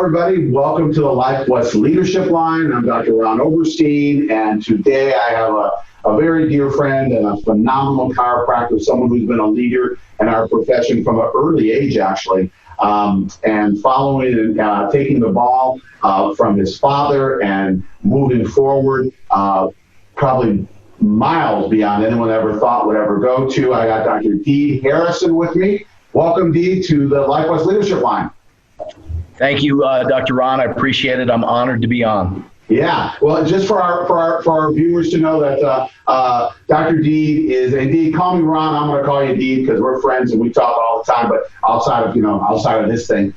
everybody. Welcome to the Life West Leadership Line. I'm Dr. Ron Oberstein, and today I have a very dear friend and a phenomenal chiropractor, someone who's been a leader in our profession from an early age, actually, and following and taking the ball from his father and moving forward, probably miles beyond anyone ever thought would ever go to. I got Dr. Dee Harrison with me. Welcome, Dee, to the Life West Leadership Line. Thank you, Dr. Ron. I appreciate it. I'm honored to be on. Yeah, well, just for our viewers to know that Dr. Dee is, and Dee, call me Ron. I'm going to call you Dee because we're friends and we talk all the time. But outside of this thing,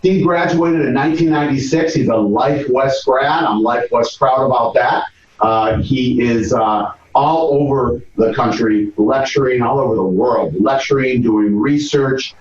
Dee graduated in 1996. He's a Life West grad. I'm Life West proud about that. He is all over the country, lecturing all over the world, lecturing, doing research.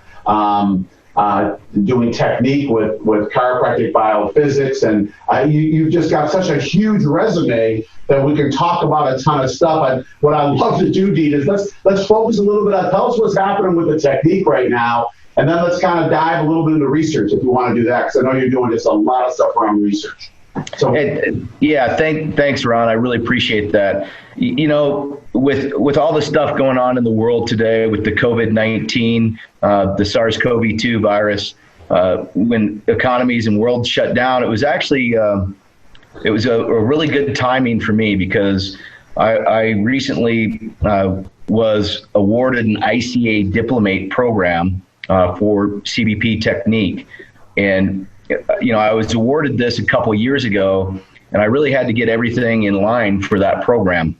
Doing technique with chiropractic biophysics, and you've just got such a huge resume that we can talk about a ton of stuff. And what I'd love to do, Dee, is let's focus a little bit on, tell us what's happening with the technique right now, and then let's kind of dive a little bit into research if you want to do that, because I know you're doing just a lot of stuff around research. So, yeah, thanks, Ron. I really appreciate that. You know, with all the stuff going on in the world today, with the COVID-19, the SARS-CoV-2 virus, when economies and worlds shut down, it was actually it was a really good timing for me, because I recently was awarded an ICA diplomate program for CBP Technique, and you know, I was awarded this a couple of years ago, and I really had to get everything in line for that program.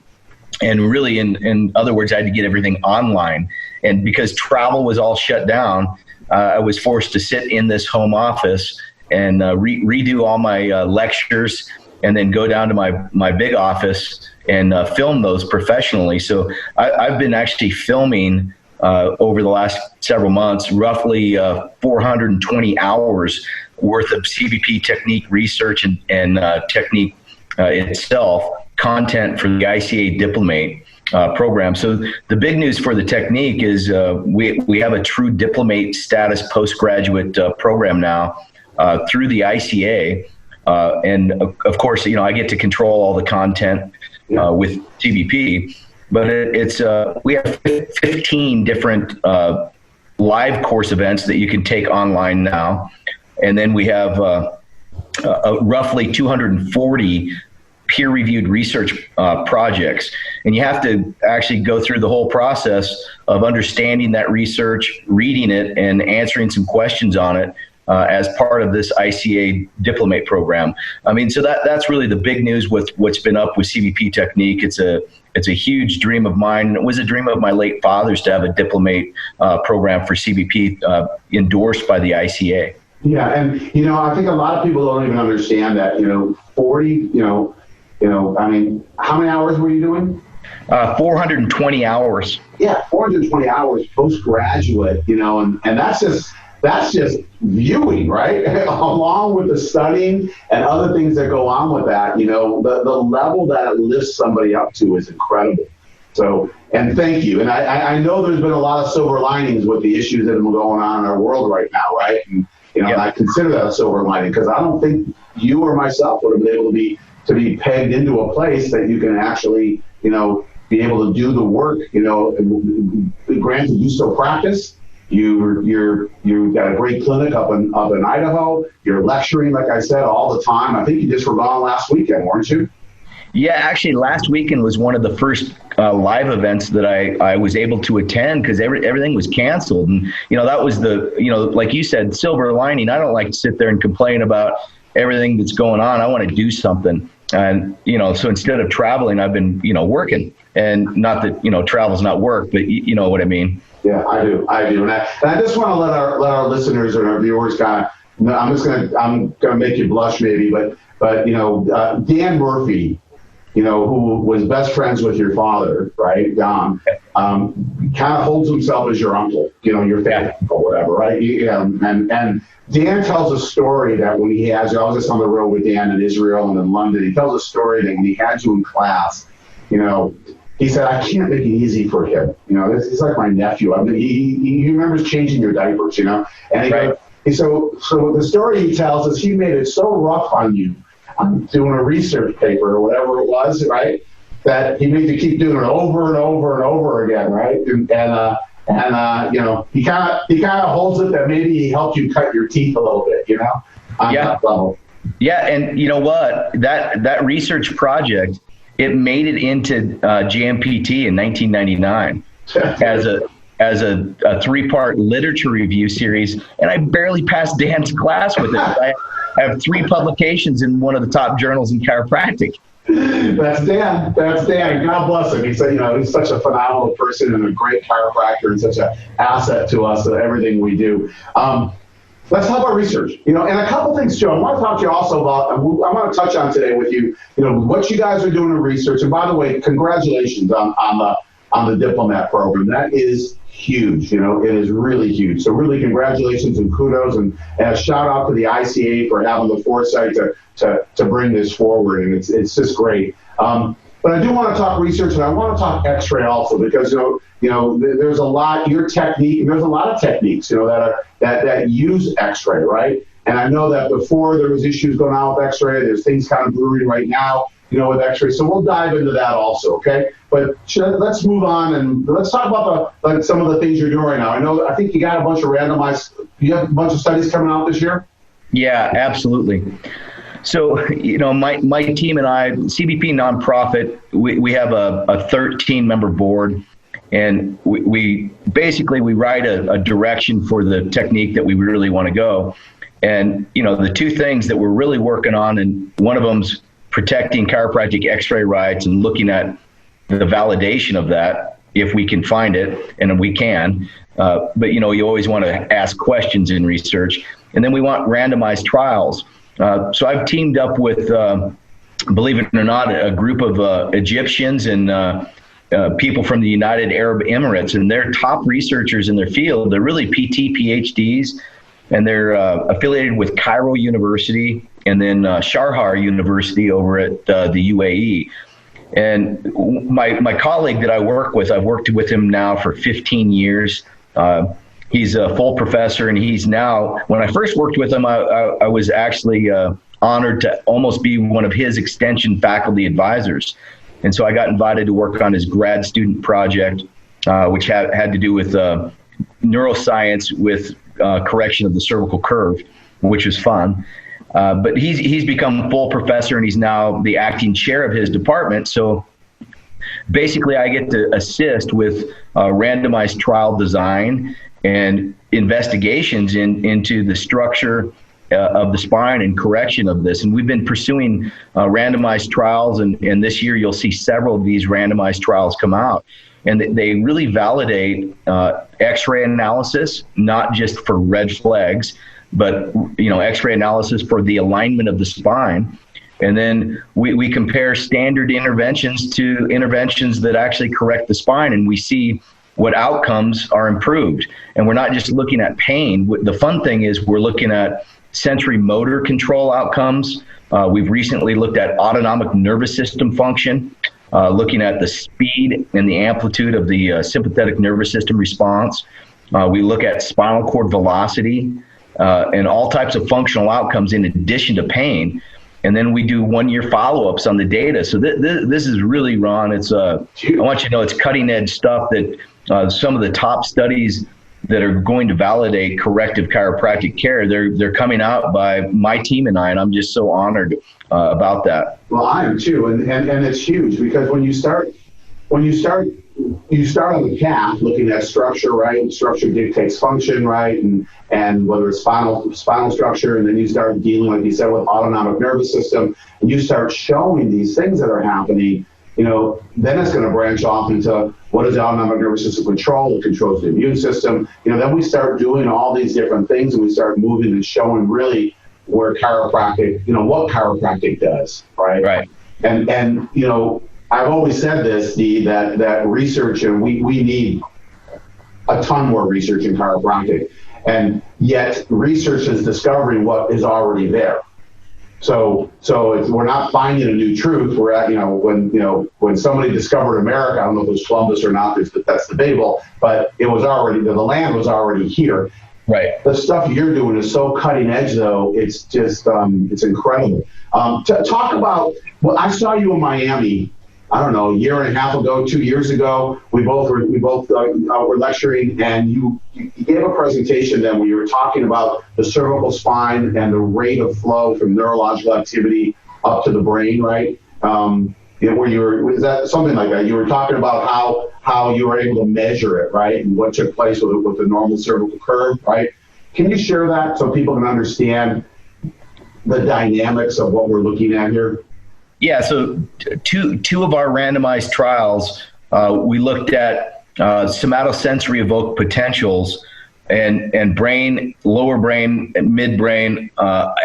And really, in other words, I had to get everything online. And because travel was all shut down, I was forced to sit in this home office and redo all my lectures, and then go down to my big office and film those professionally. So I've been actually filming over the last several months, roughly 420 hours worth of CBP Technique research and technique itself, content for the ICA diplomate program. So the big news for the technique is we have a true diplomate status postgraduate program now through the ICA. And of course, you know, I get to control all the content with CBP, but it's we have 15 different live course events that you can take online now. And then we have roughly 240 peer-reviewed research projects. And you have to actually go through the whole process of understanding that research, reading it, and answering some questions on it as part of this ICA diplomate program. I mean, so that's really the big news with what's been up with CBP Technique. It's a huge dream of mine. It was a dream of my late father's to have a diplomate program for CBP endorsed by the ICA. Yeah, and you know, I think a lot of people don't even understand that. 40. I mean, how many hours were you doing? 420 hours. Yeah, 420 hours postgraduate. And that's just viewing, right? Along with the studying and other things that go on with that. The level that it lifts somebody up to is incredible. So, and thank you. And I know there's been a lot of silver linings with the issues that have been going on in our world right now, right? And yep. I consider that a silver lining, because I don't think you or myself would have been able to be pegged into a place that you can actually, be able to do the work. Granted, you still practice. You've got a great clinic up in Idaho. You're lecturing, like I said, all the time. I think you just were gone last weekend, weren't you? Yeah, actually, last weekend was one of the first live events that I was able to attend, because everything was canceled. And, that was like you said, silver lining. I don't like to sit there and complain about everything that's going on. I want to do something. And, so instead of traveling, I've been, working. And not that, travel's not work, but you know what I mean. Yeah, I do. And I just want to let our listeners and our viewers kind of, I'm going to make you blush maybe, but Dan Murphy, who was best friends with your father, right, Don, kind of holds himself as your uncle, your family or whatever, right? And Dan tells a story that when I was just on the road with Dan in Israel and in London, he tells a story that when he had you in class, he said, I can't make it easy for him. He's like my nephew. I mean, he remembers changing your diapers, and he goes, So the story he tells is he made it so rough on you, doing a research paper or whatever it was, right? That he made you keep doing it over and over and over again, right? And you know, he kind of holds it that maybe he helped you cut your teeth a little bit, you know, on that level. Yeah, and you know what? That research project, it made it into JMPT in 1999 as a 3-part literature review series, and I barely passed Dan's class with it. I have 3 publications in one of the top journals in chiropractic. That's Dan. God bless him. He's, you know, he's such a phenomenal person and a great chiropractor and such an asset to us and everything we do. Let's talk about research, you know, and a couple things, Joe. I want to talk to you also about, I want to touch on today with you, you know, what you guys are doing in research. And by the way, congratulations on the diplomate program. That is huge. You know, it is really huge. So really congratulations and kudos and a shout out to the ICA for having the foresight to bring this forward. And it's just great. But I do want to talk research, and I want to talk X-ray also, because you know there's a lot, your technique, and there's a lot of techniques, you know, that use X-ray, right? And I know that before there was issues going on with X-ray, there's things kind of brewing right now, you know, with X-ray. So we'll dive into that also, okay? But let's move on and let's talk about some of the things you're doing right now. I think you got a bunch of studies coming out this year. Yeah, absolutely. So, you know, my team and I, CBP nonprofit, we have a 13-member board, and we basically write a direction for the technique that we really want to go. And, you know, the 2 things that we're really working on, and one of them's protecting chiropractic X-ray rights and looking at the validation of that, if we can find it, and we can. But, you know, you always want to ask questions in research. And then we want randomized trials. So I've teamed up with, believe it or not, a group of Egyptians and people from the United Arab Emirates, and they're top researchers in their field. They're really PT, PhDs, and they're affiliated with Cairo University and then Sharjah University over at the UAE. And my colleague that I work with, I've worked with him now for 15 years. He's a full professor, and he's now, when I first worked with him, I was actually honored to almost be one of his extension faculty advisors. And so I got invited to work on his grad student project, which had to do with neuroscience with correction of the cervical curve, which was fun. But he's become full professor, and he's now the acting chair of his department. So basically I get to assist with randomized trial design and investigations into the structure of the spine and correction of this. And we've been pursuing randomized trials, and this year you'll see several of these randomized trials come out. And they really validate X-ray analysis, not just for red flags, but, you know, X-ray analysis for the alignment of the spine. And then we compare standard interventions to interventions that actually correct the spine, and we see what outcomes are improved. And we're not just looking at pain. The fun thing is we're looking at sensory motor control outcomes. We've recently looked at autonomic nervous system function, looking at the speed and the amplitude of the sympathetic nervous system response. We look at spinal cord velocity and all types of functional outcomes in addition to pain. And then we do 1-year follow-ups on the data. So this is really, Ron, it's I want you to know it's cutting edge stuff that some of the top studies that are going to validate corrective chiropractic care, they're coming out by my team and I, and I'm just so honored about that. Well, I am too, and it's huge, because when you start on the path looking at structure, right? Structure dictates function, right? And whether it's spinal structure, and then you start dealing, like you said, with autonomic nervous system, and you start showing these things that are happening, you know, then it's going to branch off into what does the autonomic nervous system control? It controls the immune system. You know, then we start doing all these different things, and we start moving and showing really where chiropractic, you know, what chiropractic does, right? Right. And you know, I've always said this, that research, and we need a ton more research in chiropractic, and yet research is discovering what is already there. So we're not finding a new truth. We're at, when somebody discovered America, I don't know if it was Columbus or not, that's debatable, but it was already, the land was already here. Right. The stuff you're doing is so cutting edge, though. It's just, it's incredible. Talk about, well, I saw you in Miami, I don't know, a year and a half ago, 2 years ago. We both were lecturing, and you gave a presentation then where you were talking about the cervical spine and the rate of flow from neurological activity up to the brain, right? Where you were, was that something like that? You were talking about how you were able to measure it, right? And what took place with the normal cervical curve, right? Can you share that so people can understand the dynamics of what we're looking at here? Yeah, so two of our randomized trials, we looked at somatosensory evoked potentials and brain, lower brain, midbrain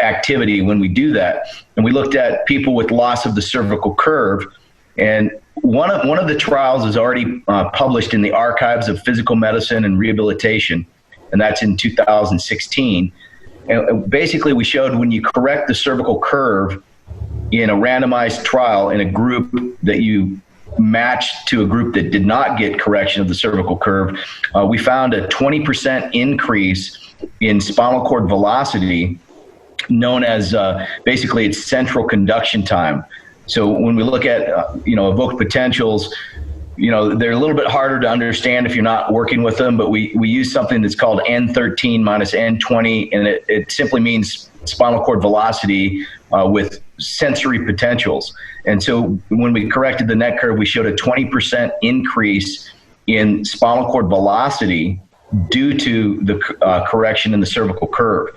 activity when we do that. And we looked at people with loss of the cervical curve. And one of the trials is already published in the Archives of Physical Medicine and Rehabilitation, and that's in 2016. And basically, we showed when you correct the cervical curve in a randomized trial in a group that you matched to a group that did not get correction of the cervical curve, we found a 20% increase in spinal cord velocity, known as basically its central conduction time. So when we look at evoked potentials, they're a little bit harder to understand if you're not working with them, but we use something that's called N13 minus N20, and it simply means spinal cord velocity with sensory potentials. And so when we corrected the neck curve, we showed a 20% increase in spinal cord velocity due to the correction in the cervical curve.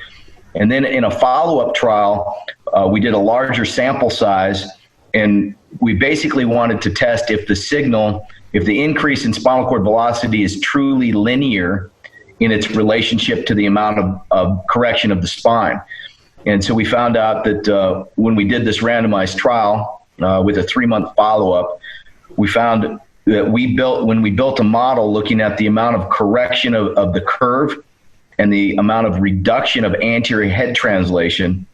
And then in a follow-up trial, we did a larger sample size, and we basically wanted to test if the increase in spinal cord velocity is truly linear in its relationship to the amount of correction of the spine. And so we found out that when we did this randomized trial with a 3-month follow-up, we found that when we built a model looking at the amount of correction of the curve and the amount of reduction of anterior head translation,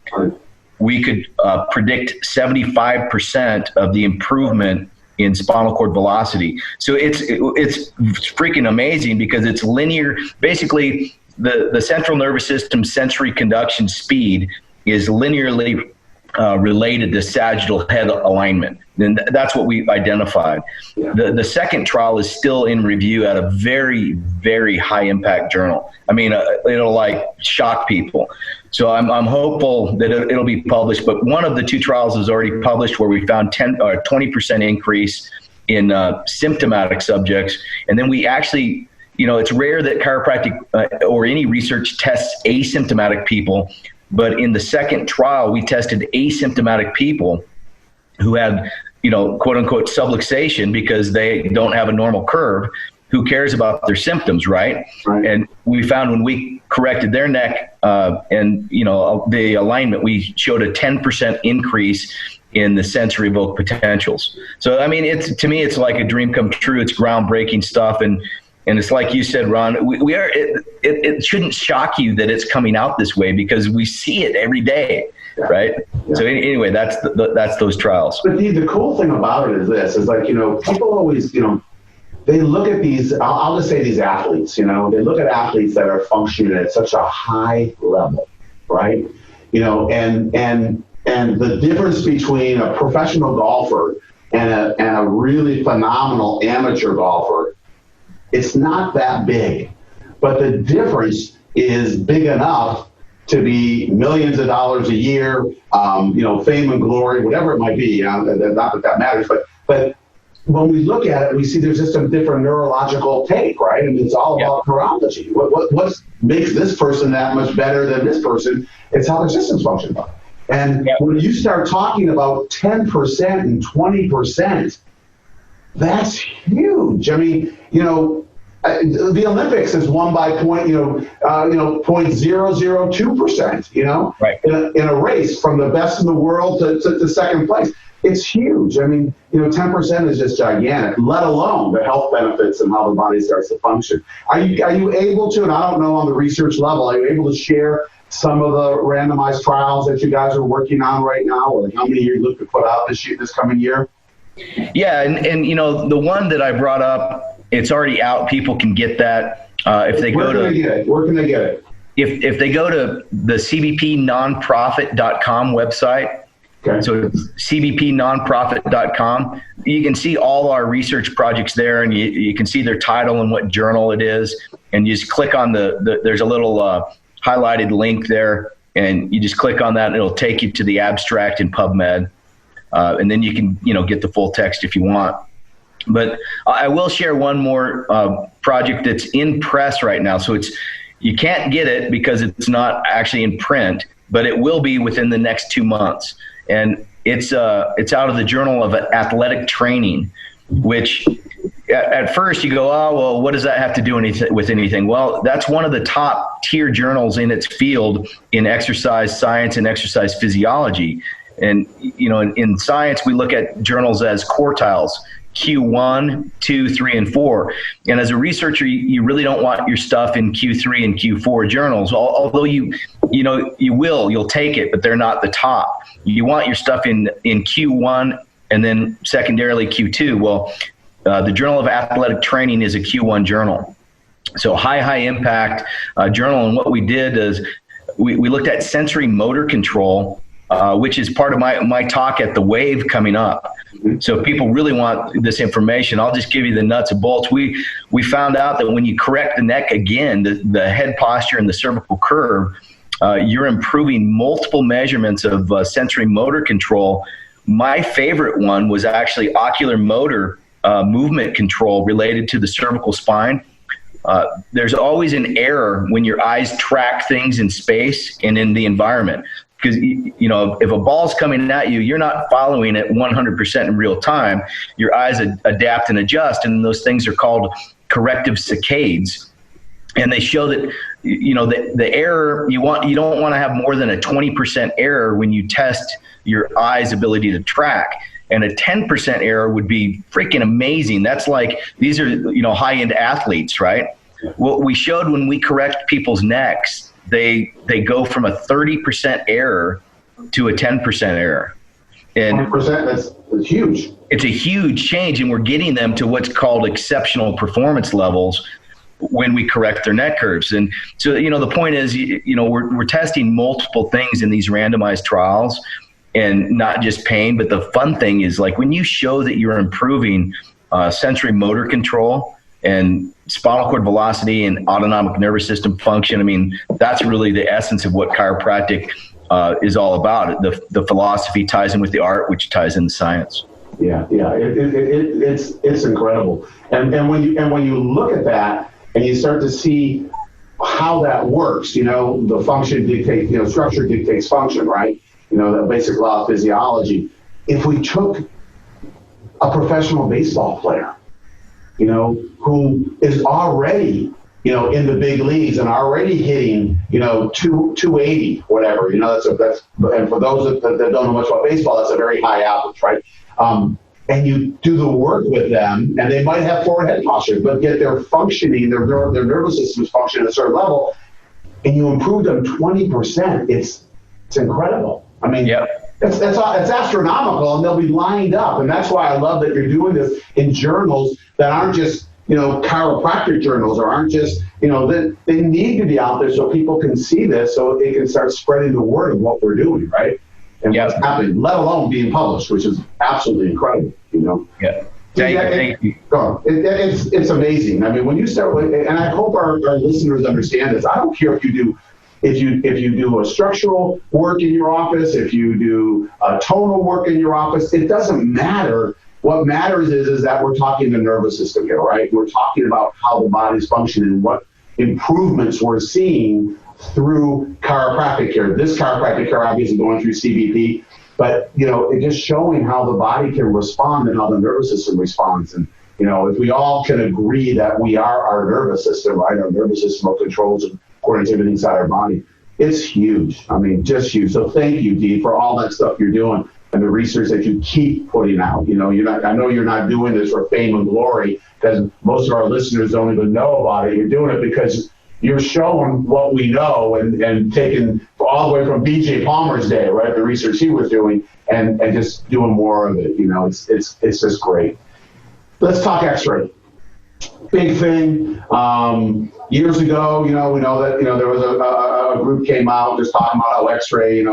we could predict 75% of the improvement in spinal cord velocity. So it's freaking amazing because it's linear. Basically, the central nervous system sensory conduction speed is linearly related to sagittal head alignment. And that's what we identified. Yeah. The second trial is still in review at a very, very high impact journal. I mean, it'll like shock people. So I'm hopeful that it'll be published, but one of the two trials is already published where we found 20% increase in symptomatic subjects. And then we actually, it's rare that chiropractic or any research tests asymptomatic people, but in the second trial, we tested asymptomatic people who had, quote unquote subluxation because they don't have a normal curve. Who cares about their symptoms, right? And we found when we corrected their neck and the alignment, we showed a 10% increase in the sensory evoked potentials. So I mean, to me, it's like a dream come true. It's groundbreaking stuff, and it's like you said, Ron. It shouldn't shock you that it's coming out this way because we see it every day, right? Yeah. So anyway, that's those trials. But the cool thing about it is this: is like people always they look at these, I'll just say these athletes, they look at athletes that are functioning at such a high level, right? And the difference between a professional golfer and a really phenomenal amateur golfer, it's not that big. But the difference is big enough to be millions of dollars a year, fame and glory, whatever it might be. Not that matters, but when we look at it, we see there's just a different neurological take, right? And it's all about neurology. What makes this person that much better than this person? It's how their systems function. And when you start talking about 10% and 20%, that's huge. I mean, the Olympics is won by 0.002%, right. in a race from the best in the world to second place. It's huge. I mean, 10% is just gigantic, let alone the health benefits and how the body starts to function. Are you able to, and I don't know on the research level, are you able to share some of the randomized trials that you guys are working on right now, or how many you look to put out this coming year? Yeah, and the one that I brought up, it's already out. People can get that if they go to. Where can they get it? if they go to the cbpnonprofit.com website, Okay. so cbpnonprofit.com, you can see all our research projects there, and you can see their title and what journal it is, and you just click on there's a little highlighted link there, and you just click on that and it'll take you to the abstract in PubMed, and then you can get the full text if you want. But I will share one more project that's in press right now. So you can't get it because it's not actually in print, but it will be within the next 2 months. And it's out of the Journal of Athletic Training, which at first you go, oh, well, what does that have to do with anything? Well, that's one of the top tier journals in its field in exercise science and exercise physiology. And, in science, we look at journals as quartiles. Q1, 2, 3, and 4. And as a researcher, you really don't want your stuff in Q3 and Q4 journals, although you'll take it, but they're not the top. You want your stuff in Q1 and then secondarily Q2. Well, the Journal of Athletic Training is a Q1 journal. So high impact journal. And what we did is we looked at sensory motor control, which is part of my talk at the Wave coming up. So if people really want this information, I'll just give you the nuts and bolts. We found out that when you correct the neck again, the head posture and the cervical curve, you're improving multiple measurements of sensory motor control. My favorite one was actually ocular motor movement control related to the cervical spine. There's always an error when your eyes track things in space and in the environment. Because, if a ball's coming at you, you're not following it 100% in real time. Your eyes adapt and adjust, and those things are called corrective saccades. And they show that, the error, you don't want to have more than a 20% error when you test your eye's ability to track. And a 10% error would be freaking amazing. That's like, these are, high-end athletes, right? What we showed when we correct people's necks, they go from a 30% error to a 10% error. And 20%, that's huge. It's a huge change, and we're getting them to what's called exceptional performance levels when we correct their neck curves. And so, the point is, we're testing multiple things in these randomized trials, and not just pain, but the fun thing is, like, when you show that you're improving sensory motor control and spinal cord velocity and autonomic nervous system function, that's really the essence of what chiropractic is all about. The philosophy ties in with the art, which ties in the science. Yeah, it's incredible. And when you look at that and you start to see how that works, the function dictates, structure dictates function, right? The basic law of physiology. If we took a professional baseball player, who is already, in the big leagues and already hitting, 280, whatever, and for those that don't know much about baseball, that's a very high average, right? And you do the work with them, and they might have forward head posture, but yet they're functioning, their nervous system is functioning at a certain level, and you improve them 20%. It's incredible. Yep. It's astronomical, and they'll be lined up. And that's why I love that you're doing this in journals that aren't just, chiropractic journals, or aren't just, that they need to be out there so people can see this, so they can start spreading the word of what we're doing, right? And what's happening, let alone being published, which is absolutely incredible, Yeah. Thank you. It's amazing. When you start with, and I hope our listeners understand this, I don't care if you do a structural work in your office, if you do a tonal work in your office, it doesn't matter. What matters is that we're talking the nervous system here, right? We're talking about how the body's functioning and what improvements we're seeing through chiropractic care. This chiropractic care obviously going through CBP, but it just showing how the body can respond and how the nervous system responds. And if we all can agree that we are our nervous system, right? Our nervous system controls and coordinates everything inside our body. It's huge. Just huge. So thank you, Dee, for all that stuff you're doing and the research that you keep putting out. I know you're not doing this for fame and glory, because most of our listeners don't even know about it. You're doing it because you're showing what we know and taking all the way from B.J. Palmer's day, right? The research he was doing and just doing more of it. It's just great. Let's talk X-ray. Big thing. Years ago, we know that, there was a group came out just talking about how X-ray,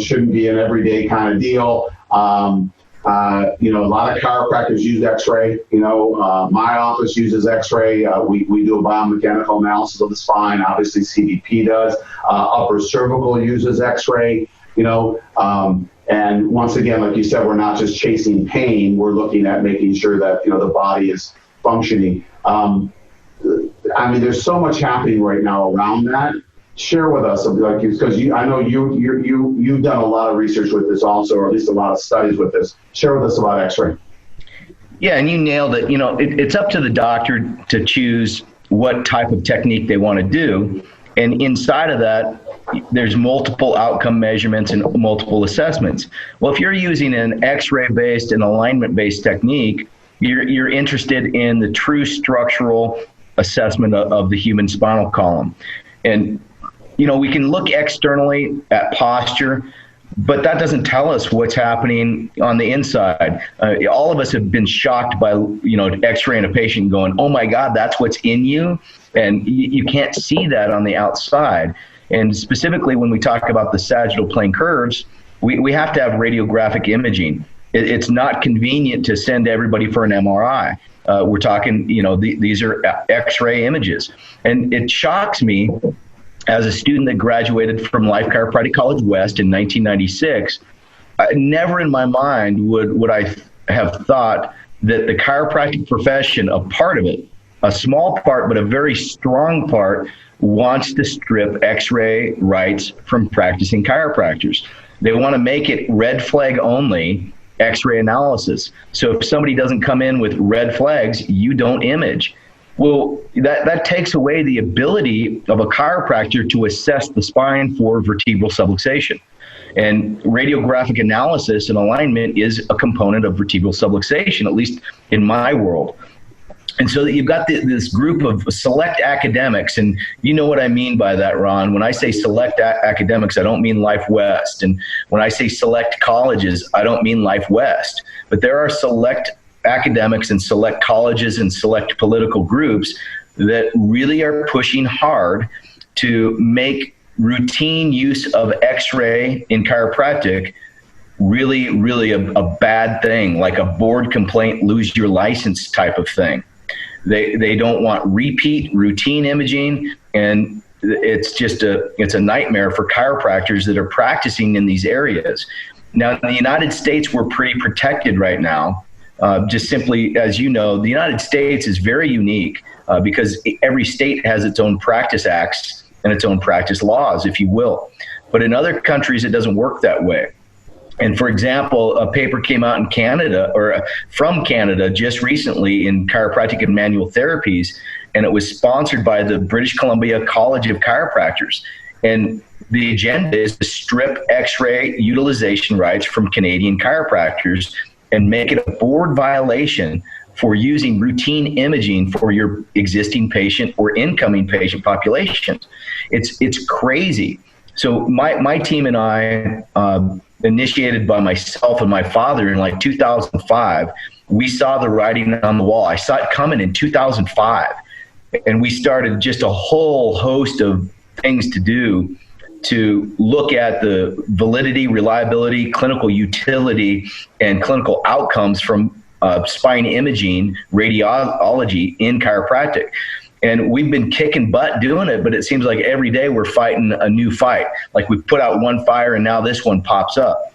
shouldn't be an everyday kind of deal. A lot of chiropractors use X-ray. My office uses X-ray. We do a biomechanical analysis of the spine. Obviously, CBP does. Upper cervical uses X-ray. And once again, like you said, we're not just chasing pain. We're looking at making sure that the body is functioning. There's so much happening right now around that. Share with us, because I know you've done a lot of research with this also, or at least a lot of studies with this. Share with us about X-ray. Yeah, and you nailed it. It's up to the doctor to choose what type of technique they want to do, and inside of that, there's multiple outcome measurements and multiple assessments. Well, if you're using an X-ray based and alignment based technique, you're interested in the true structural assessment of the human spinal column. And we can look externally at posture, but that doesn't tell us what's happening on the inside. All of us have been shocked by, X-raying a patient going, oh my God, that's what's in you. And you can't see that on the outside. And specifically when we talk about the sagittal plane curves, we have to have radiographic imaging. It's not convenient to send everybody for an MRI. We're talking, these are X-ray images. And it shocks me as a student that graduated from Life Chiropractic College West in 1996, never in my mind would I have thought that the chiropractic profession, a part of it, a small part, but a very strong part, wants to strip X-ray rights from practicing chiropractors. They want to make it red flag only X-ray analysis. So if somebody doesn't come in with red flags, you don't image. Well, that takes away the ability of a chiropractor to assess the spine for vertebral subluxation. And radiographic analysis and alignment is a component of vertebral subluxation, at least in my world. And so you've got this group of select academics, and you know what I mean by that, Ron. When I say select academics, I don't mean Life West. And when I say select colleges, I don't mean Life West. But there are select academics and select colleges and select political groups that really are pushing hard to make routine use of X-ray in chiropractic really, really a bad thing, like a board complaint, lose your license type of thing. They don't want repeat routine imaging, and it's a nightmare for chiropractors that are practicing in these areas. Now, in the United States, we're pretty protected right now. Just simply, as you know, the United States is very unique because every state has its own practice acts and its own practice laws, if you will. But in other countries, it doesn't work that way. And for example, a paper came out in Canada, or from Canada just recently, in Chiropractic and Manual Therapies, and it was sponsored by the British Columbia College of Chiropractors. And the agenda is to strip X-ray utilization rights from Canadian chiropractors and make it a board violation for using routine imaging for your existing patient or incoming patient population. It's crazy. So my team and I, initiated by myself and my father in like 2005, we saw the writing on the wall. I saw it coming in 2005. And we started just a whole host of things to do to look at the validity, reliability, clinical utility, and clinical outcomes from spine imaging, radiology in chiropractic. And we've been kicking butt doing it, but it seems like every day we're fighting a new fight. Like we put out one fire and now this one pops up.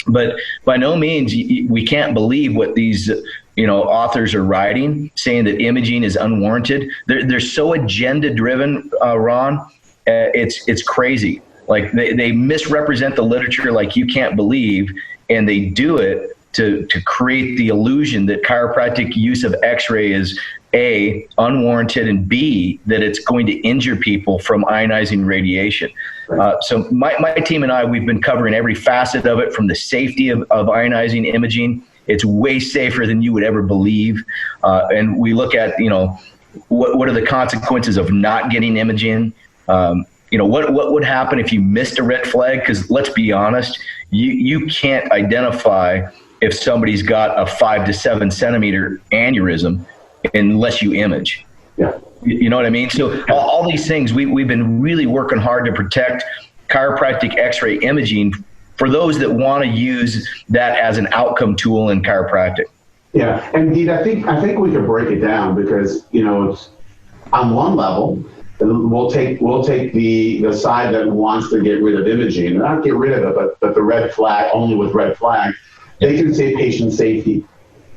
But by no means, we can't believe what these authors are writing, saying that imaging is unwarranted. They're so agenda driven, Ron. It's crazy. Like they misrepresent the literature like you can't believe, and they do it to create the illusion that chiropractic use of X-ray is A, unwarranted, and B, that it's going to injure people from ionizing radiation. So my team and I, we've been covering every facet of it, from the safety of ionizing imaging. It's way safer than you would ever believe. And we look at, what are the consequences of not getting imaging? What would happen if you missed a red flag? Because let's be honest, you can't identify if somebody's got a 5 to 7 centimeter aneurysm unless you image. Yeah. You know what I mean? So all these things, we've been really working hard to protect chiropractic X-ray imaging for those that want to use that as an outcome tool in chiropractic. Yeah, and Dean, I think we could break it down because, you know, it's on one level, we'll take the side that wants to get rid of imaging, not get rid of it, but the red flag, only with red flag, they can say patient safety,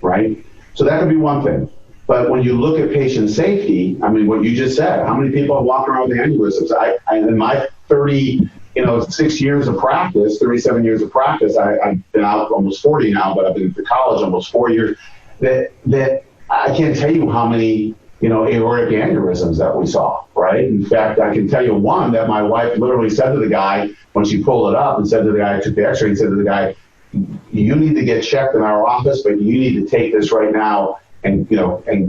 right? So that could be one thing. But when you look at patient safety, I mean, what you just said, how many people have walked around with aneurysms? I in my 6 years of practice, 37 years of practice, I've been out almost 40 now, but I've been to college almost 4 years, that I can't tell you how many, aortic aneurysms that we saw, right? In fact, I can tell you one that my wife literally said to the guy when she pulled it up and said to the guy, took the x-ray and said to the guy, you need to get checked in our office, but you need to take this right now and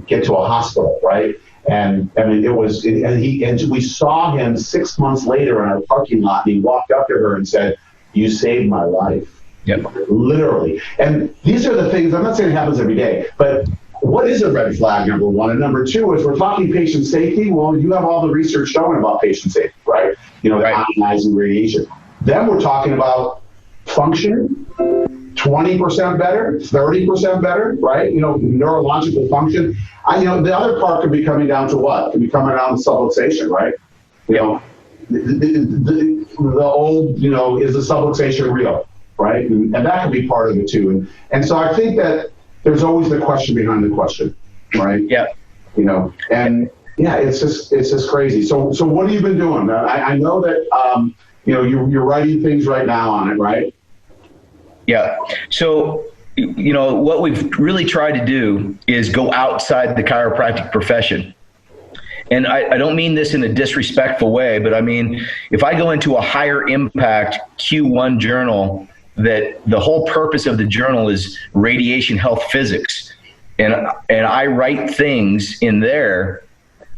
get to a hospital, right? And I mean, and we saw him 6 months later in our parking lot, and he walked up to her and said, you saved my life. Yep. Literally. And these are the things, I'm not saying it happens every day, but what is a red flag, number one? And number two is we're talking patient safety. Well, you have all the research showing about patient safety, right? The ionizing radiation. Then we're talking about function, 20% better, 30% better, right? Neurological function. The other part could be coming down to what? Could be coming down to subluxation, right? The old, is the subluxation real, right? And that could be part of it too. And so I think that there's always the question behind the question, right? Yeah. And yeah, it's just crazy. So what have you been doing? I know that, you're writing things right now on it, right? Yeah. So, what we've really tried to do is go outside the chiropractic profession. And I don't mean this in a disrespectful way, but I mean, if I go into a higher impact Q1 journal, that the whole purpose of the journal is radiation health physics. And I write things in there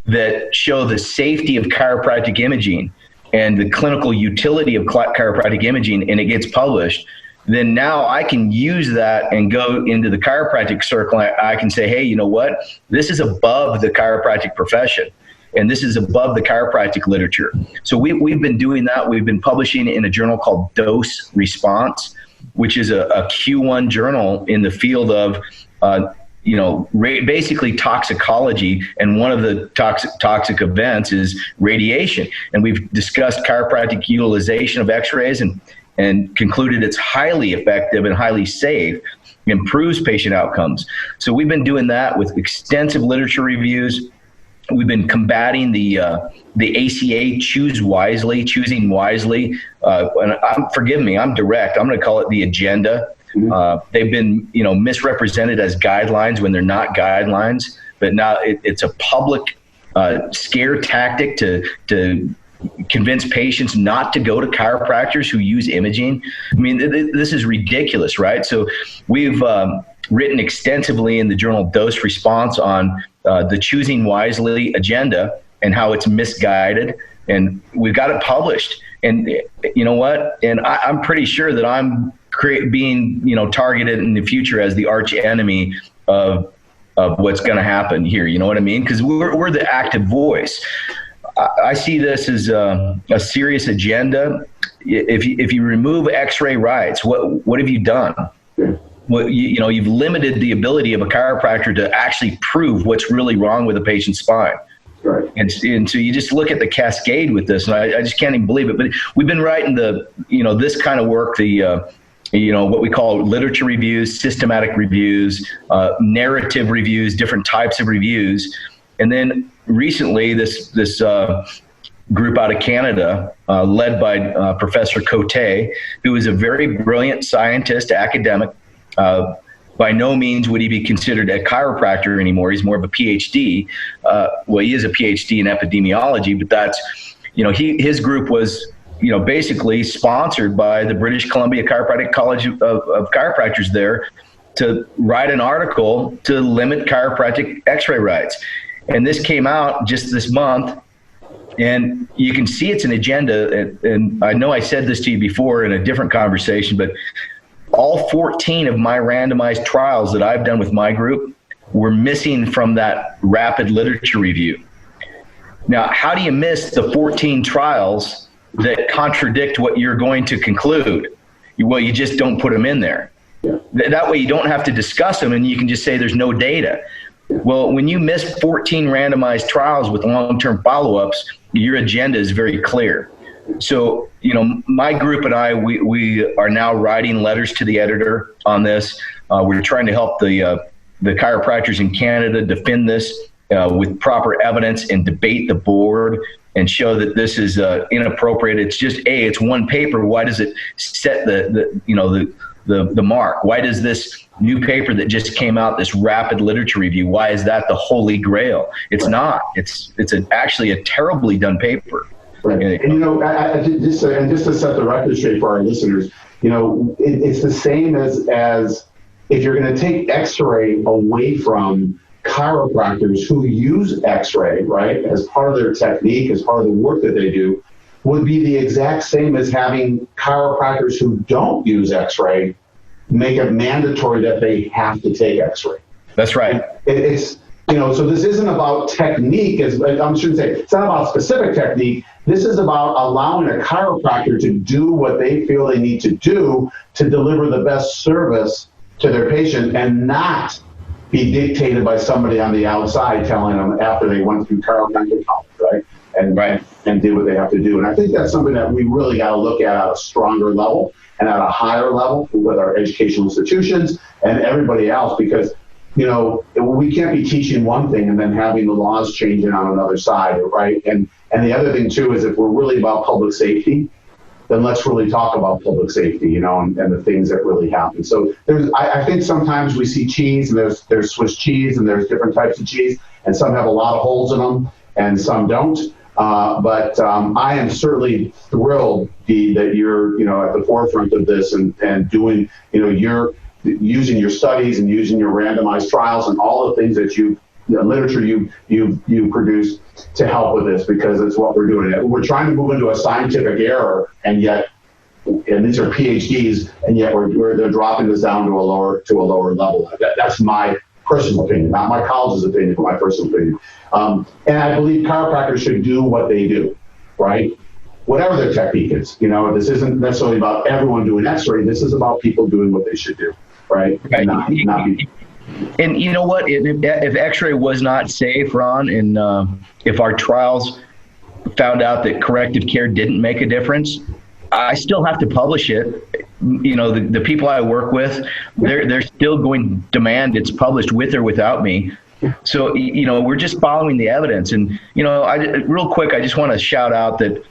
that show the safety of chiropractic imaging and the clinical utility of chiropractic imaging, and it gets published, then now I can use that and go into the chiropractic circle. I can say, hey, you know what? This is above the chiropractic profession, and this is above the chiropractic literature. So we've been doing that. We've been publishing in a journal called Dose Response, which is a Q1 journal in the field of, basically toxicology. And one of the toxic events is radiation. And we've discussed chiropractic utilization of X-rays and concluded it's highly effective and highly safe, improves patient outcomes. So we've been doing that with extensive literature reviews. We've been combating the ACA choosing wisely. And forgive me, I'm direct. I'm going to call it the agenda. They've been, misrepresented as guidelines when they're not guidelines. But now it's a public scare tactic to convince patients not to go to chiropractors who use imaging. I mean, this is ridiculous, right? So we've written extensively in the journal Dose Response on the choosing wisely agenda and how it's misguided, and we've got it published. And you know what? And I'm pretty sure that I'm being targeted in the future as the arch enemy of what's going to happen here. You know what I mean? Because we're the active voice. I see this as a serious agenda. If you remove X-ray rights, what have you done? Well, you've limited the ability of a chiropractor to actually prove what's really wrong with a patient's spine. Right. And so you just look at the cascade with this, and I just can't even believe it. But we've been writing this kind of work, what we call literature reviews, systematic reviews, narrative reviews, different types of reviews. And then recently, this group out of Canada, led by Professor Cote, who is a very brilliant scientist, academic. By no means would he be considered a chiropractor anymore. He's more of a PhD. Well, he is a PhD in epidemiology, but that's, his group was, basically sponsored by the British Columbia Chiropractic College of Chiropractors there to write an article to limit chiropractic X-ray rights. And this came out just this month, and you can see it's an agenda. And I know I said this to you before in a different conversation, but all 14 of my randomized trials that I've done with my group were missing from that rapid literature review. Now, how do you miss the 14 trials that contradict what you're going to conclude? Well, you just don't put them in there. Yeah. That way you don't have to discuss them, and you can just say there's no data. Well, when you miss 14 randomized trials with long-term follow-ups, your agenda is very clear. So, my group and I, we are now writing letters to the editor on this. We're trying to help the chiropractors in Canada defend this with proper evidence and debate the board and show that this is inappropriate. It's just, it's one paper. Why does it set the mark? Why does this new paper that just came out, this rapid literature review, why is that the holy grail? It's not. It's actually a terribly done paper. Right. And just to set the record straight for our listeners, it's the same as if you're going to take X-ray away from chiropractors who use X-ray, right, as part of their technique, as part of the work that they do, would be the exact same as having chiropractors who don't use X-ray make it mandatory that they have to take X-ray. That's right. It's so this isn't about technique. I shouldn't say it's not about specific technique. This is about allowing a chiropractor to do what they feel they need to do to deliver the best service to their patient and not be dictated by somebody on the outside telling them after they went through chiropractic college, right? And do what they have to do. And I think that's something that we really got to look at a stronger level and at a higher level with our educational institutions and everybody else, because we can't be teaching one thing and then having the laws changing on another side, right? And the other thing too is if we're really about public safety, then let's really talk about public safety, and the things that really happen. So I think sometimes we see cheese, and there's Swiss cheese, and there's different types of cheese, and some have a lot of holes in them, and some don't. But I am certainly thrilled, Dee, that you're at the forefront of this and doing you're using your studies and using your randomized trials and all the things that literature you produce to help with this, because it's what we're doing. We're trying to move into a scientific era, and these are PhDs, and yet they're dropping this down to a lower level. That's my personal opinion, not my college's opinion, but my personal opinion. And I believe chiropractors should do what they do, right? Whatever their technique is. This isn't necessarily about everyone doing X-ray. This is about people doing what they should do, right? And you know what? If X-ray was not safe, Ron, and if our trials found out that corrective care didn't make a difference, I still have to publish it. The people I work with, they're still going to demand it's published with or without me. So, we're just following the evidence. And, real quick, I just want to shout out that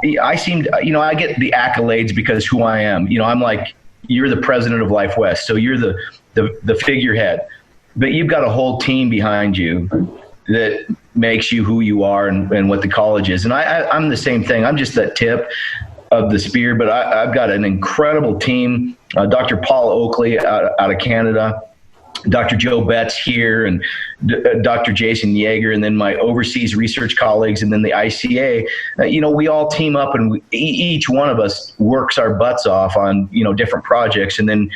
I get the accolades because who I am. I'm like, you're the president of Life West, so you're the figurehead. But you've got a whole team behind you that makes you who you are and what the college is. And I'm the same thing. I'm just that tip of the spear, but I've got an incredible team. Dr. Paul Oakley out of Canada, Dr. Joe Betts here, and Dr. Jason Yeager, and then my overseas research colleagues, and then the ICA. We all team up, and each one of us works our butts off on different projects, and then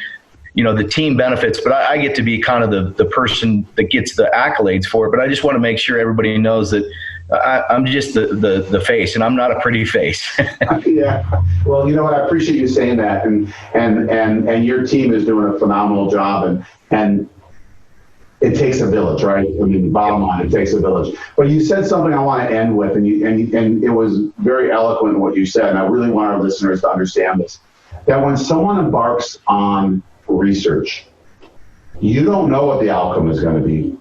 the team benefits. But I get to be kind of the person that gets the accolades for it. But I just want to make sure everybody knows that I'm just the face, and I'm not a pretty face. Yeah. Well, what? I appreciate you saying that, and your team is doing a phenomenal job, and it takes a village, right? I mean, bottom line, it takes a village. But you said something I want to end with, and it was very eloquent in what you said, and I really want our listeners to understand this, that when someone embarks on research, you don't know what the outcome is going to be.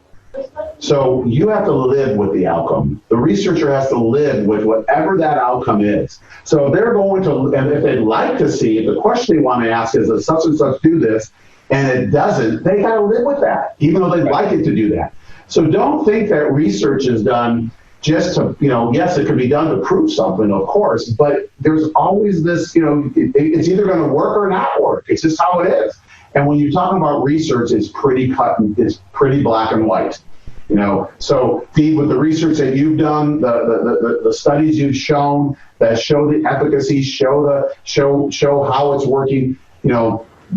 So you have to live with the outcome. The researcher has to live with whatever that outcome is. So they're going to, and if they'd like to see, if the question they want to ask is, does such and such do this, and it doesn't, they got to live with that, even though they'd like it to do that. So don't think that research is done just to, yes, it can be done to prove something, of course, but there's always this, it's either going to work or not work. It's just how it is. And when you're talking about research, it's pretty it's pretty black and white. So Dee, with the research that you've done, the studies you've shown that show the efficacy, show how it's working,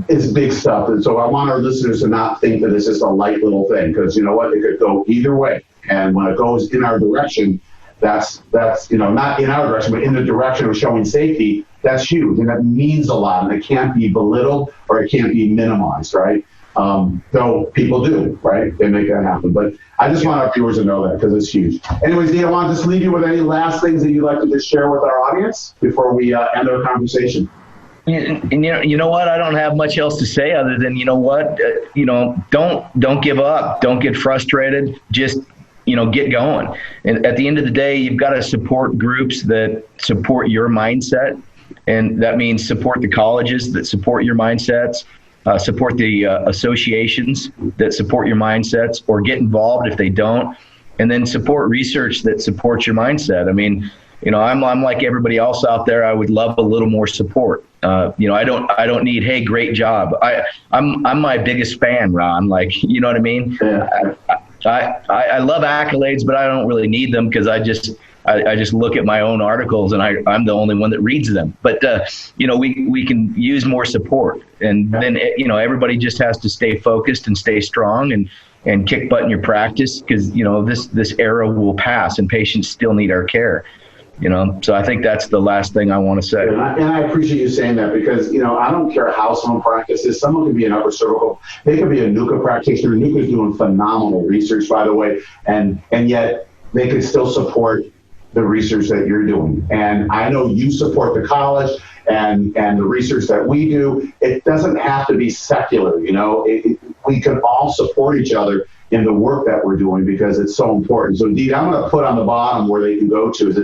it's big stuff. And so I want our listeners to not think that it's just a light little thing, because you know what, it could go either way. And when it goes in our direction, that's not in our direction, but in the direction of showing safety, that's huge. And that means a lot, and it can't be belittled or it can't be minimized, right? Though people do, right? They make that happen. But I just want our viewers to know that, because it's huge. Anyways, Dee, I want to just leave you with any last things that you'd like to just share with our audience before we end our conversation. And you know what? I don't have much else to say other than, don't give up. Don't get frustrated. Just, get going. And at the end of the day, you've got to support groups that support your mindset. And that means support the colleges that support your mindsets, support the associations that support your mindsets, or get involved if they don't. And then support research that supports your mindset. I mean, I'm like everybody else out there. I would love a little more support. I don't need, hey, great job. I'm my biggest fan, Ron. Like, you know what I mean? Yeah. I love accolades, but I don't really need them, because I just look at my own articles and I'm the only one that reads them. But we can use more support, and then everybody just has to stay focused and stay strong and kick butt in your practice, because this era will pass and patients still need our care. So I think that's the last thing I want to say. And I appreciate you saying that, because, I don't care how someone practices. Someone could be an upper cervical, they could be a NUCA practitioner. NUCA is doing phenomenal research, by the way, and yet they could still support the research that you're doing. And I know you support the college and the research that we do. It doesn't have to be secular, we can all support each other in the work that we're doing, because it's so important. So indeed, I'm going to put on the bottom where they can go to. Is it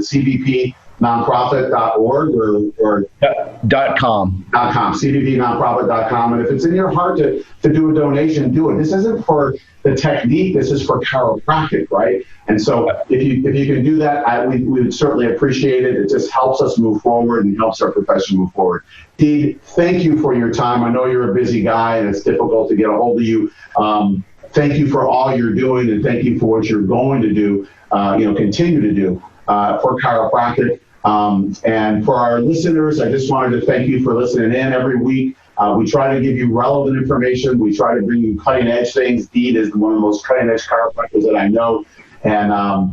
cbpnonprofit.org or .com? cbpnonprofit.com. And if it's in your heart to do a donation, do it. This isn't for the technique. This is for chiropractic, right? And so if you can do that, we would certainly appreciate it. It just helps us move forward and helps our profession move forward. Dee, thank you for your time. I know you're a busy guy and it's difficult to get a hold of you. Thank you for all you're doing, and thank you for what you're going to do, continue to do for chiropractic. And for our listeners, I just wanted to thank you for listening in every week. We try to give you relevant information. We try to bring you cutting-edge things. Dee is one of the most cutting-edge chiropractors that I know. And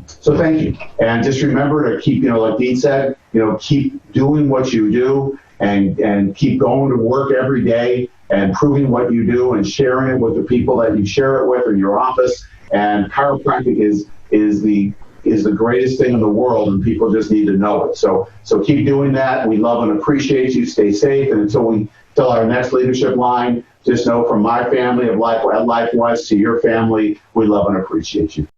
so thank you. And just remember to keep, like Dee said, keep doing what you do, and keep going to work every day and proving what you do and sharing it with the people that you share it with in your office. And chiropractic is the greatest thing in the world, and people just need to know it. So keep doing that. We love and appreciate you. Stay safe. And until our next leadership line, just know from my family of Life West to your family, we love and appreciate you.